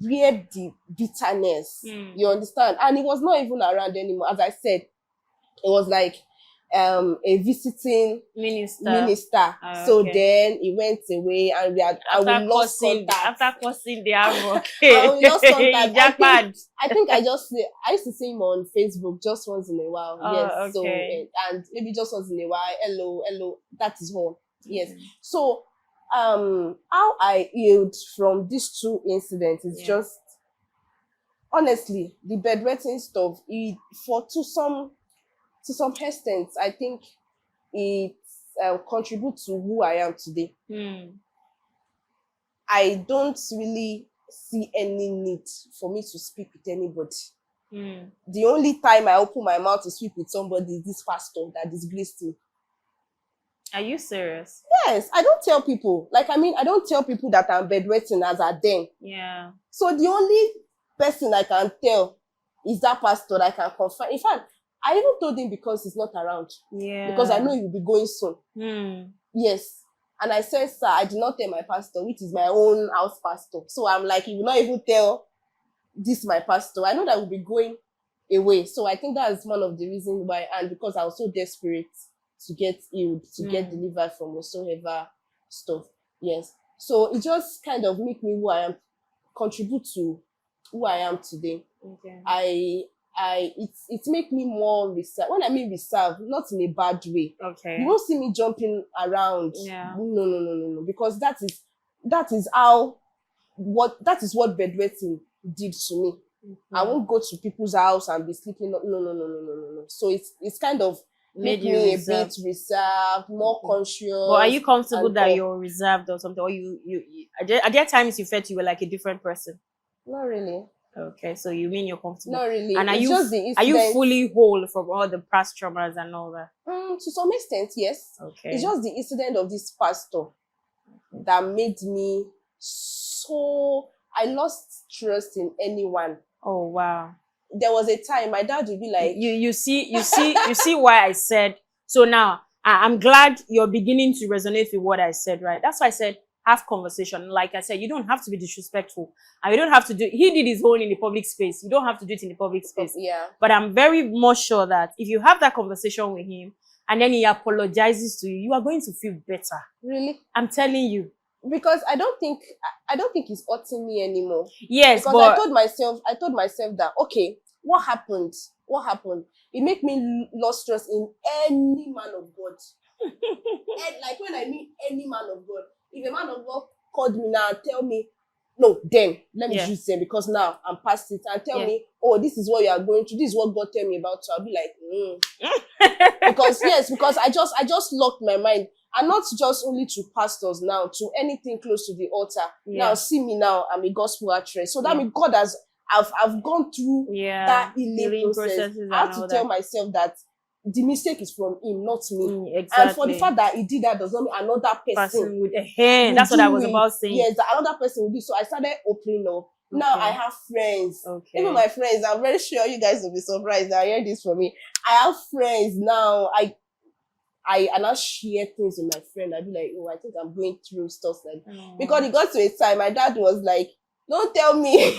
Speaker 2: bear the bitterness. You understand? And it was not even around anymore. As I said, it was like a visiting minister. So then he went away, and we lost contact.
Speaker 1: After crossing the arrow,
Speaker 2: and we lost contact. I think I used to see him on Facebook just once in a while. Yes. So and maybe just once in a while, hello. That is all. Yes. So how I healed from these two incidents is just, honestly, the bedwetting stuff. To some extent, I think it contributes to who I am today. I don't really see any need for me to speak with anybody. The only time I open my mouth to speak with somebody is this pastor that disgraced me.
Speaker 1: Are you serious?
Speaker 2: Yes, I don't tell people. I don't tell people that I'm bedwetting as at then.
Speaker 1: Yeah.
Speaker 2: So the only person I can tell is that pastor that I can confide. In fact, I even told him because he's not around.
Speaker 1: Yeah.
Speaker 2: Because I know he will be going soon. Yes. And I said, sir, I did not tell my pastor, which is my own house pastor. So I'm like, he will not even tell this my pastor. I know that we'll be going away. So I think that's one of the reasons why, and because I was so desperate to get healed, to get delivered from whatsoever stuff. Yes. So it just kind of make me who I am, contribute to who I am today.
Speaker 1: Okay.
Speaker 2: It make me more reserved. When I mean reserved, not in a bad way.
Speaker 1: Okay.
Speaker 2: You won't see me jumping around.
Speaker 1: Yeah.
Speaker 2: No. Because that is what bedwetting did to me. I won't go to people's house and be sleeping. No. So it's kind of make me a bit reserved, more conscious.
Speaker 1: But are you comfortable that you're reserved or something? Or you are there times you felt you were like a different person?
Speaker 2: Not really.
Speaker 1: Okay, so you mean you're comfortable?
Speaker 2: Not really.
Speaker 1: And are you fully whole from all the past traumas and all that?
Speaker 2: To some extent, yes.
Speaker 1: Okay.
Speaker 2: It's just the incident of this pastor that made me so... I lost trust in anyone.
Speaker 1: Oh wow.
Speaker 2: There was a time my dad would be like...
Speaker 1: You see why I said... So now, I'm glad you're beginning to resonate with what I said, right? That's why I said, have conversation. Like I said, you don't have to be disrespectful. And you don't have to do... He did his own in the public space. You don't have to do it in the public space.
Speaker 2: Yeah.
Speaker 1: But I'm very much sure that if you have that conversation with him, and then he apologizes to you, you are going to feel better.
Speaker 2: Really?
Speaker 1: I'm telling you.
Speaker 2: Because I don't think he's hurting me anymore.
Speaker 1: Yes,
Speaker 2: because
Speaker 1: but
Speaker 2: I told myself that, okay, what happened? It made me lost trust in any man of God. And like when I mean any man of God, if a man of God called me now and tell me, no, then let me use them because now I'm past it, and tell me, oh, this is what you are going through, this is what God tell me about you, I'll be like, because I just locked my mind. And not just only to pastors now, to anything close to the altar. Now, see me now, I'm a gospel actress. So that means God I've gone through that healing process. I have to tell myself that the mistake is from him, not me.
Speaker 1: Exactly.
Speaker 2: And for the fact that he did that does not mean another person
Speaker 1: with a hand. That's what I was about saying.
Speaker 2: Yes, that another person will do. So I started opening up. Okay. Now I have friends.
Speaker 1: Okay.
Speaker 2: Even my friends, I'm very sure you guys will be surprised that I hear this from me. I have friends now. I now share things with my friend. I'd be like, oh, I think I'm going through stuff like that. Because it got to a time, my dad was like, don't tell me.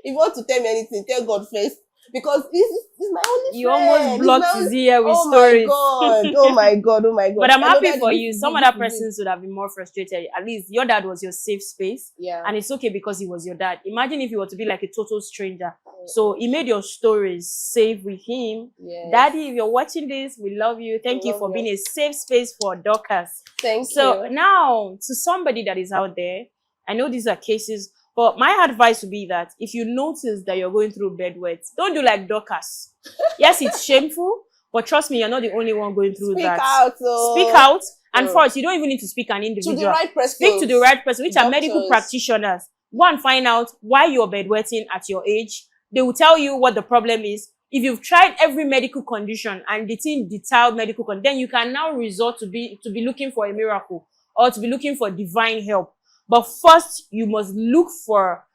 Speaker 2: If you want to tell me anything, tell God first. Because this is my only friend.
Speaker 1: You almost blocked his ear with stories.
Speaker 2: Oh my God.
Speaker 1: But I'm happy for you. Some other persons would have been more frustrated. At least your dad was your safe space.
Speaker 2: Yeah.
Speaker 1: And it's okay because he was your dad. Imagine if he were to be like a total stranger. So he made your stories safe with him.
Speaker 2: Yes.
Speaker 1: Daddy, if you're watching this, we love you. Thank you for being a safe space for Doasah.
Speaker 2: Thank you.
Speaker 1: So now, to somebody that is out there, I know these are cases, but my advice would be that if you notice that you're going through bedwets, don't do like Doasah. Yes, it's shameful, but trust me, you're not the only one going through that. Speak out. And first, you don't even need to speak an individual.
Speaker 2: To the right person.
Speaker 1: Speak to the right person, which are medical practitioners. Go and find out why you're bedwetting at your age. They will tell you what the problem is. If you've tried every medical condition and the thing detailed medical condition, then you can now resort to be looking for a miracle or to be looking for divine help. But first, you must look for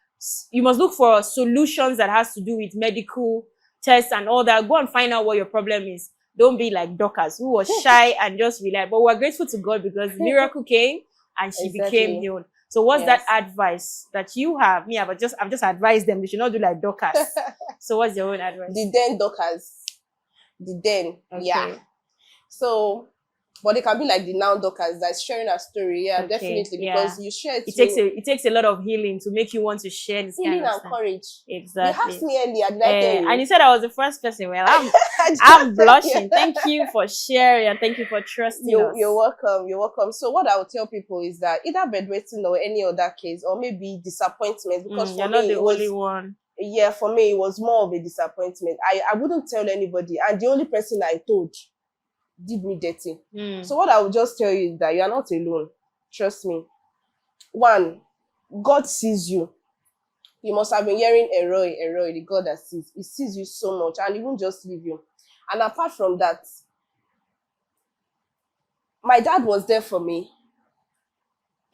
Speaker 1: you must look for solutions that has to do with medical tests and all that. Go and find out what your problem is. Don't be like Doasah, who was shy and just relied. But we're grateful to God because the miracle came and she became healed. So what's that advice that you have? Me, I've just advised them they should not do like Doasah. So what's your own advice?
Speaker 2: The then Dockers. The then.
Speaker 1: Okay.
Speaker 2: Yeah. So, but it can be like the now Dockers that's sharing a story. Yeah,
Speaker 1: Okay,
Speaker 2: definitely. Because you share it.
Speaker 1: It takes a lot of healing to make you want to share this
Speaker 2: healing
Speaker 1: kind of
Speaker 2: and
Speaker 1: stuff.
Speaker 2: courage.
Speaker 1: Exactly.
Speaker 2: You asked me earlier, did I tell you?
Speaker 1: And you said I was the first person. Well, I'm blushing. Thank you for sharing and thank you for trusting us.
Speaker 2: You're welcome. You're welcome. So what I would tell people is that either bedwetting or any other case, or maybe disappointment, because
Speaker 1: you're not the only one.
Speaker 2: Yeah, for me, it was more of a disappointment. I wouldn't tell anybody. And the only person I told did me dirty. So what I would just tell you is that you are not alone. Trust me. One, God sees you. You must have been hearing Eroi, the God that sees. He sees you so much and he won't just leave you. And apart from that, my dad was there for me.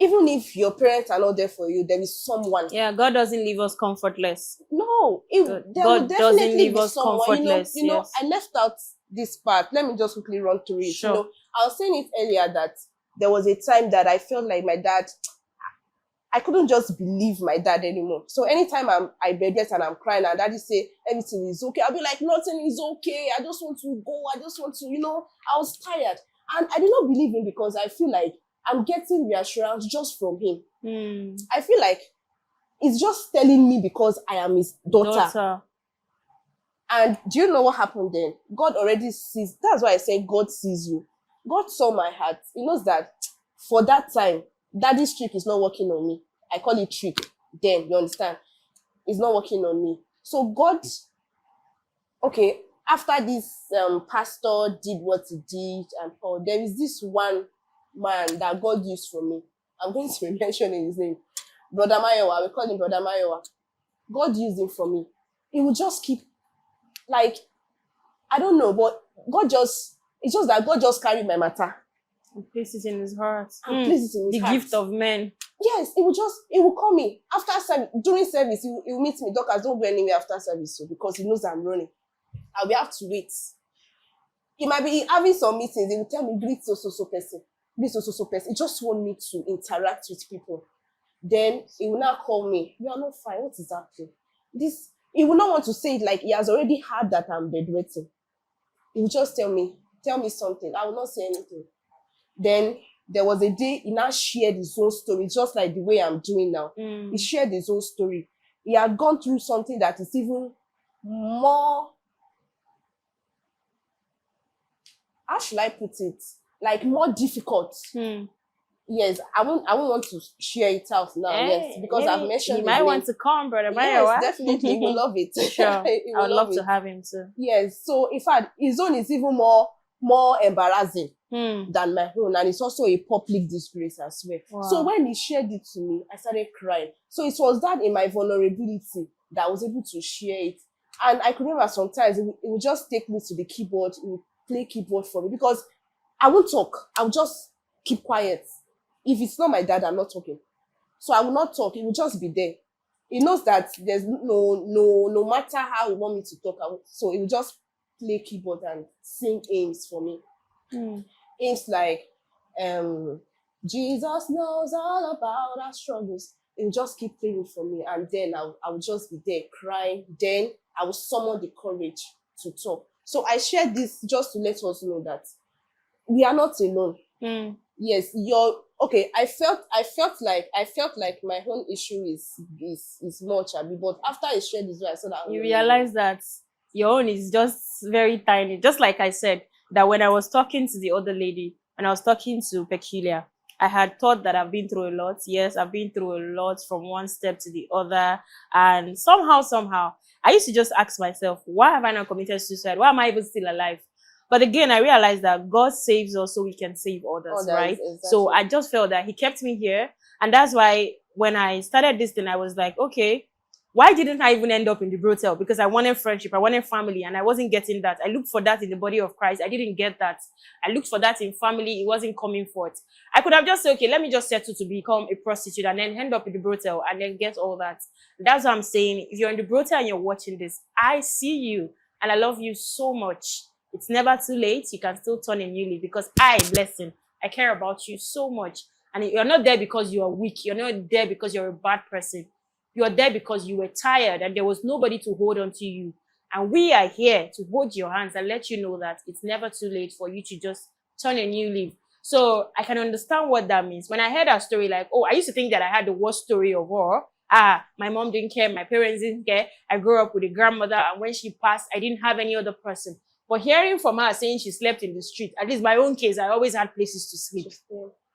Speaker 2: Even if your parents are not there for you, there is someone.
Speaker 1: Yeah, God doesn't leave us comfortless.
Speaker 2: No,
Speaker 1: God doesn't leave us comfortless.
Speaker 2: You know, I left out this part. Let me just quickly run through it.
Speaker 1: Sure.
Speaker 2: You know, I was saying it earlier that there was a time that I felt like my dad, I couldn't just believe my dad anymore. So anytime I bedrest and I'm crying and daddy say everything is okay, I'll be like, nothing is okay. I just want to go. I just want to, I was tired. And I did not believe him because I feel like I'm getting reassurance just from him. I feel like he's just telling me because I am his daughter. And do you know what happened then? God already sees. That's why I say God sees you. God saw my heart. He knows that for that time, daddy's trick is not working on me. I call it trick. Then, you understand? It's not working on me. So God, okay, after this pastor did what he did and all, there is this one man that God used for me. I'm going to be mentioning his name. Brother Mayowa. We call him Brother Mayowa. God used him for me. He would just keep, like, I don't know, but it's just that God just carried my matter.
Speaker 1: And place it in his heart.
Speaker 2: And place it in his
Speaker 1: heart. The gift of men.
Speaker 2: Yes, it will call me. After service, during service, he will meet me. Doctors, don't go anywhere after service, so, because he knows I'm running. I will have to wait. He might be having some meetings. He will tell me, greet so person. Greet so person. He just want me to interact with people. Then he will now call me. You are not fine. What is happening? He will not want to say it like he has already heard that I'm bedwetting. He will just tell me something. I will not say anything. Then there was a day he now shared his own story, just like the way I'm doing now. He shared his own story. He had gone through something that is even more, how should I put it? Like more difficult. Yes, I won't want to share it out now. Yes, because I've mentioned
Speaker 1: he might want to come, brother.
Speaker 2: Yes, definitely, he will love it.
Speaker 1: Sure, I would love to have him too.
Speaker 2: Yes, so in fact, his own is even more embarrassing than my own, and it's also a public disgrace as well. Wow. So when he shared it to me, I started crying. So it was that in my vulnerability that I was able to share it, and I could remember sometimes it would just take me to the keyboard, it would play keyboard for me because I won't talk. I would just keep quiet. If it's not my dad, I'm not talking. So I will not talk. He will just be there. He knows that there's no matter how he want me to talk. So he will just play keyboard and sing hymns for me. Hymns like, Jesus knows all about our struggles. He will just keep playing for me. And then I will just be there crying. Then I will summon the courage to talk. So I shared this just to let us know that we are not alone. Yes, okay. I felt like my own issue is much, but after I shared this, I saw that
Speaker 1: you realize that your own is just very tiny. Just like I said, that when I was talking to the other lady, and I was talking to Peculiar, I had thought that I've been through a lot. Yes, I've been through a lot from one step to the other, and somehow, I used to just ask myself, why have I not committed suicide? Why am I even still alive? But again, I realized that God saves us so we can save others, right? Exactly. So I just felt that he kept me here. And that's why when I started this thing, I was like, okay, Why didn't I even end up in the brothel? Because I wanted friendship, I wanted family, and I wasn't getting that. I looked for that in the body of Christ. I didn't get that. I looked for that in family. It wasn't coming forth. I could have just said, okay, let me just settle to become a prostitute and then end up in the brothel and then get all that. That's what I'm saying. If you're in the brothel and you're watching this, I see you and I love you so much. It's never too late. You can still turn a new leaf because Blessing, I care about you so much. And you're not there because you are weak. You're not there because you're a bad person. You are there because you were tired and there was nobody to hold on to you. And we are here to hold your hands and let you know that it's never too late for you to just turn a new leaf. So I can understand what that means. When I heard that story, like, oh, I used to think that I had the worst story of all. My mom didn't care, my parents didn't care. I grew up with a grandmother, and when she passed, I didn't have any other person. But hearing from her saying she slept in the street, at least my own case, I always had places to sleep.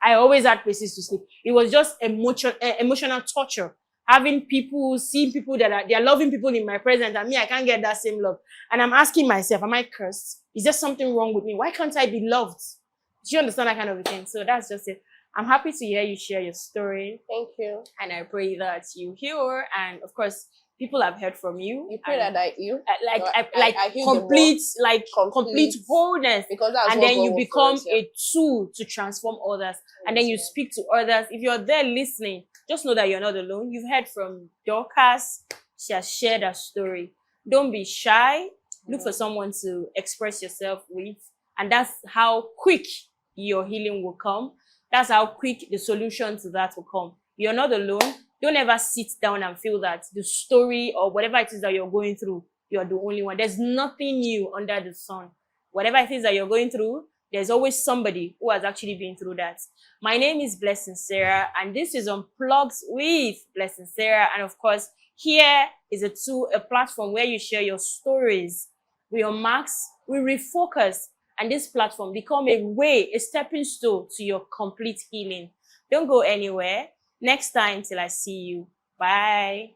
Speaker 1: I always had places to sleep. It was just emotional torture. Having people, seeing people they are loving people in my presence, and me, I can't get that same love. And I'm asking myself, am I cursed? Is there something wrong with me? Why can't I be loved? Do you understand that kind of a thing? So that's just it. I'm happy to hear you share your story.
Speaker 2: Thank you.
Speaker 1: And I pray that you heal. And of course, people have heard from you.
Speaker 2: You pray that I heal.
Speaker 1: I complete wholeness.
Speaker 2: Because that's
Speaker 1: and
Speaker 2: what
Speaker 1: then
Speaker 2: God
Speaker 1: you
Speaker 2: wants
Speaker 1: become
Speaker 2: for us, yeah.
Speaker 1: a tool to transform others. And then you speak to others. If you're there listening, just know that you're not alone. You've heard from Dorcas. She has shared her story. Don't be shy. Look for someone to express yourself with. And that's how quick your healing will come. That's how quick the solution to that will come. You're not alone. Don't ever sit down and feel that the story or whatever it is that you're going through, you're the only one. There's nothing new under the sun. Whatever it is that you're going through, there's always somebody who has actually been through that. My name is Blessing Sarah, and this is Unplugged with Blessing Sarah. And of course, here is a platform where you share your stories. We unmask, we refocus, and this platform become a stepping stone to your complete healing. Don't go anywhere. Next time till I see you. Bye.